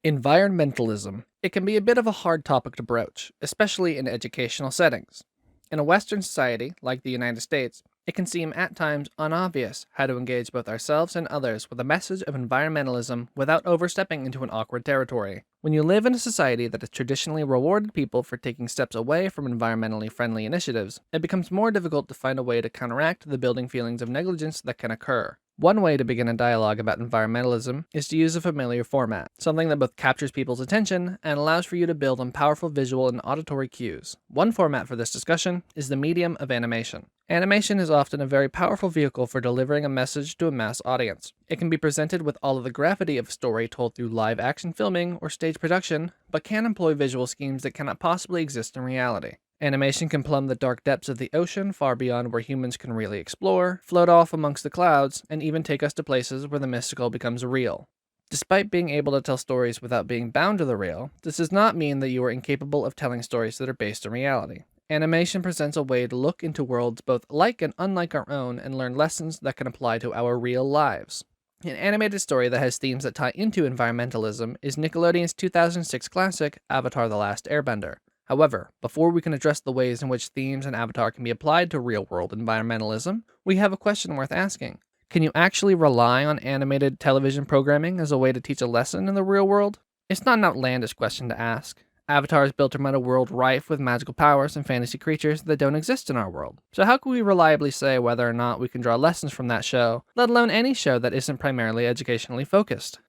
Environmentalism. It can be a bit of a hard topic to broach, especially in educational settings. In a Western society, like the United States, it can seem at times unobvious how to engage both ourselves and others with a message of environmentalism without overstepping into an awkward territory. When you live in a society that has traditionally rewarded people for taking steps away from environmentally friendly initiatives, it becomes more difficult to find a way to counteract the building feelings of negligence that can occur. One way to begin a dialogue about environmentalism is to use a familiar format, something that both captures people's attention and allows for you to build on powerful visual and auditory cues. One format for this discussion is the medium of animation. Animation is often a very powerful vehicle for delivering a message to a mass audience. It can be presented with all of the gravity of a story told through live action filming or stage production, but can employ visual schemes that cannot possibly exist in reality. Animation can plumb the dark depths of the ocean far beyond where humans can really explore, float off amongst the clouds, and even take us to places where the mystical becomes real. Despite being able to tell stories without being bound to the real, this does not mean that you are incapable of telling stories that are based in reality. Animation presents a way to look into worlds both like and unlike our own and learn lessons that can apply to our real lives. An animated story that has themes that tie into environmentalism is Nickelodeon's 2006 classic, Avatar: The Last Airbender. However, before we can address the ways in which themes in Avatar can be applied to real-world environmentalism, we have a question worth asking. Can you actually rely on animated television programming as a way to teach a lesson in the real world? It's not an outlandish question to ask. Avatar is built around a world rife with magical powers and fantasy creatures that don't exist in our world. So how can we reliably say whether or not we can draw lessons from that show, let alone any show that isn't primarily educationally focused?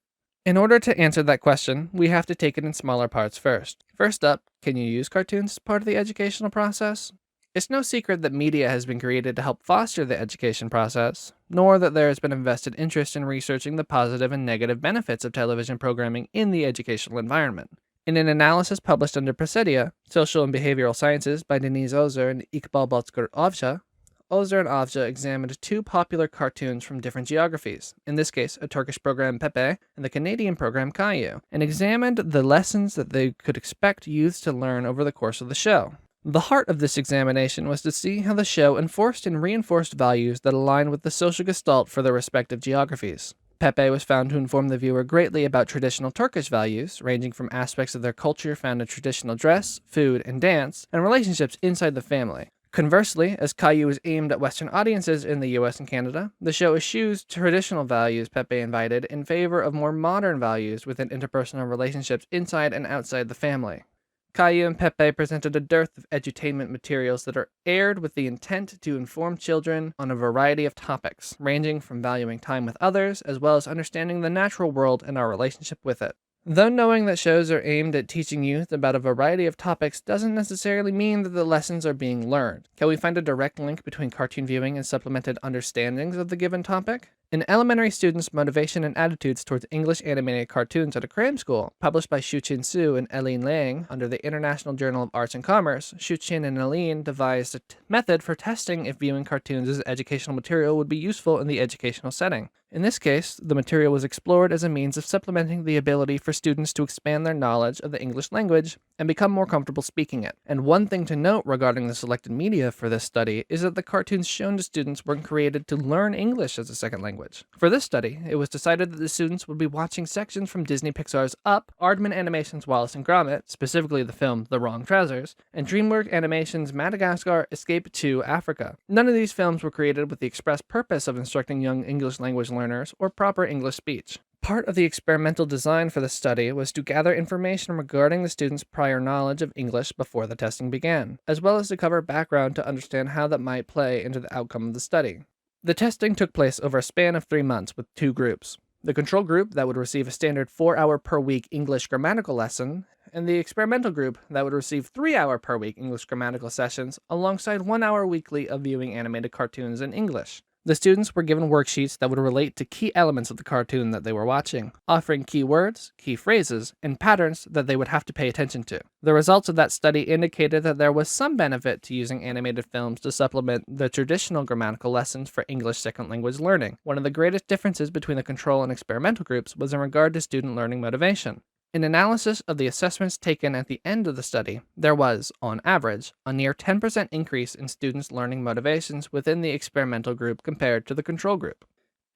In order to answer that question, we have to take it in smaller parts first. First up, can you use cartoons as part of the educational process? It's no secret that media has been created to help foster the education process, nor that there has been invested interest in researching the positive and negative benefits of television programming in the educational environment. In an analysis published under Presidia, Social and Behavioral Sciences by Deniz Ozer and Iqbal Bozkır Avcı, Ozer and Avcı examined two popular cartoons from different geographies, in this case a Turkish program Pepe and the Canadian program Caillou, and examined the lessons that they could expect youths to learn over the course of the show. The heart of this examination was to see how the show enforced and reinforced values that align with the social gestalt for their respective geographies. Pepe was found to inform the viewer greatly about traditional Turkish values, ranging from aspects of their culture found in traditional dress, food, and dance, and relationships inside the family. Conversely, as Caillou is aimed at Western audiences in the US and Canada, the show eschews traditional values Pepe invited in favor of more modern values within interpersonal relationships inside and outside the family. Caillou and Pepe presented a dearth of edutainment materials that are aired with the intent to inform children on a variety of topics, ranging from valuing time with others as well as understanding the natural world and our relationship with it. Though knowing that shows are aimed at teaching youth about a variety of topics doesn't necessarily mean that the lessons are being learned. Can we find a direct link between cartoon viewing and supplemented understandings of the given topic? An elementary student's motivation and attitudes towards English animated cartoons at a Cram school, published by Shu-Chin and Eleen Liang under the International Journal of Arts and Commerce, Shu-Chin and Eleen devised a method for testing if viewing cartoons as educational material would be useful in the educational setting. In this case, the material was explored as a means of supplementing the ability for students to expand their knowledge of the English language and become more comfortable speaking it. And one thing to note regarding the selected media for this study is that the cartoons shown to students weren't created to learn English as a second language. For this study, it was decided that the students would be watching sections from Disney Pixar's Up, Aardman Animation's Wallace and Gromit, specifically the film The Wrong Trousers, and DreamWorks Animation's Madagascar Escape to Africa. None of these films were created with the express purpose of instructing young English language learners or proper English speech. Part of the experimental design for the study was to gather information regarding the students' prior knowledge of English before the testing began, as well as to cover background to understand how that might play into the outcome of the study. The testing took place over a span of 3 months with 2 groups. The control group that would receive a standard 4-hour per week English grammatical lesson, and the experimental group that would receive 3-hour per week English grammatical sessions alongside 1 hour weekly of viewing animated cartoons in English. The students were given worksheets that would relate to key elements of the cartoon that they were watching, offering key words, key phrases, and patterns that they would have to pay attention to. The results of that study indicated that there was some benefit to using animated films to supplement the traditional grammatical lessons for English second language learning. One of the greatest differences between the control and experimental groups was in regard to student learning motivation. In analysis of the assessments taken at the end of the study, there was, on average, a near 10% increase in students' learning motivations within the experimental group compared to the control group.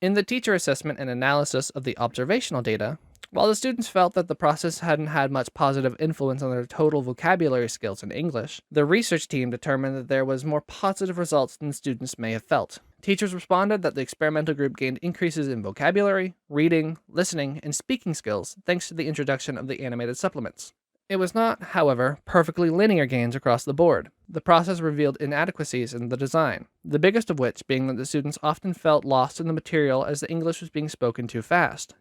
In the teacher assessment and analysis of the observational data, While the students felt that the process hadn't had much positive influence on their total vocabulary skills in English, the research team determined that there was more positive results than students may have felt. Teachers responded that the experimental group gained increases in vocabulary, reading, listening, and speaking skills thanks to the introduction of the animated supplements. It was not, however, perfectly linear gains across the board. The process revealed inadequacies in the design, the biggest of which being that the students often felt lost in the material as the English was being spoken too fast.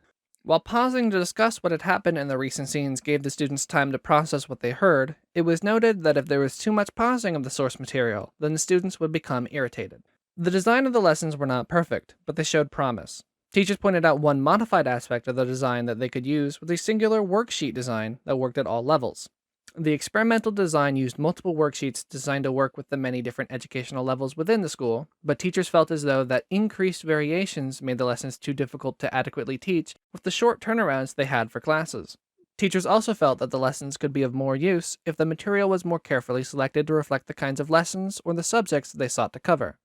While pausing to discuss what had happened in the recent scenes gave the students time to process what they heard, it was noted that if there was too much pausing of the source material, then the students would become irritated. The design of the lessons were not perfect, but they showed promise. Teachers pointed out one modified aspect of the design that they could use with a singular worksheet design that worked at all levels. The experimental design used multiple worksheets designed to work with the many different educational levels within the school, but teachers felt as though that increased variations made the lessons too difficult to adequately teach with the short turnarounds they had for classes. Teachers also felt that the lessons could be of more use if the material was more carefully selected to reflect the kinds of lessons or the subjects they sought to cover.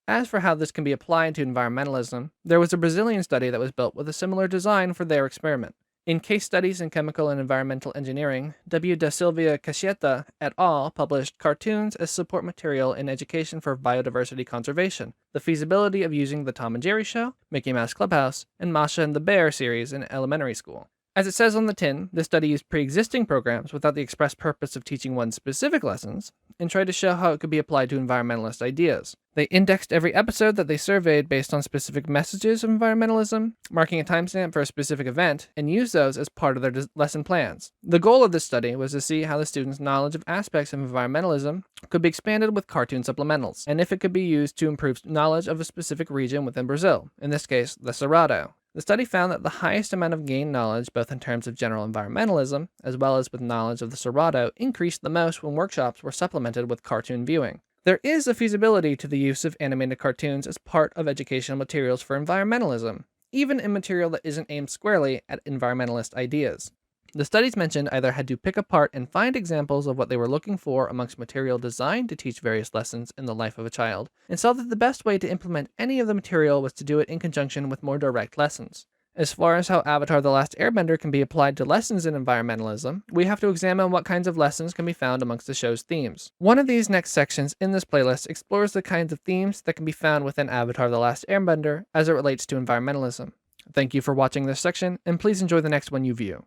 As for how this can be applied to environmentalism, there was a Brazilian study that was built with a similar design for their experiment. In Case Studies in Chemical and Environmental Engineering, W. da Silva Cacheta et al. Published Cartoons as Support Material in Education for Biodiversity Conservation, the feasibility of using the Tom and Jerry Show, Mickey Mouse Clubhouse, and Masha and the Bear series in elementary school. As it says on the tin, this study used pre-existing programs without the express purpose of teaching one specific lessons, and tried to show how it could be applied to environmentalist ideas. They indexed every episode that they surveyed based on specific messages of environmentalism, marking a timestamp for a specific event, and used those as part of their lesson plans. The goal of this study was to see how the students' knowledge of aspects of environmentalism could be expanded with cartoon supplementals, and if it could be used to improve knowledge of a specific region within Brazil, in this case, the Cerrado. The study found that the highest amount of gained knowledge, both in terms of general environmentalism, as well as with knowledge of the Cerrado, increased the most when workshops were supplemented with cartoon viewing. There is a feasibility to the use of animated cartoons as part of educational materials for environmentalism, even in material that isn't aimed squarely at environmentalist ideas. The studies mentioned either had to pick apart and find examples of what they were looking for amongst material designed to teach various lessons in the life of a child, and saw that the best way to implement any of the material was to do it in conjunction with more direct lessons. As far as how Avatar: The Last Airbender can be applied to lessons in environmentalism, we have to examine what kinds of lessons can be found amongst the show's themes. One of these next sections in this playlist explores the kinds of themes that can be found within Avatar: The Last Airbender as it relates to environmentalism. Thank you for watching this section, and please enjoy the next one you view.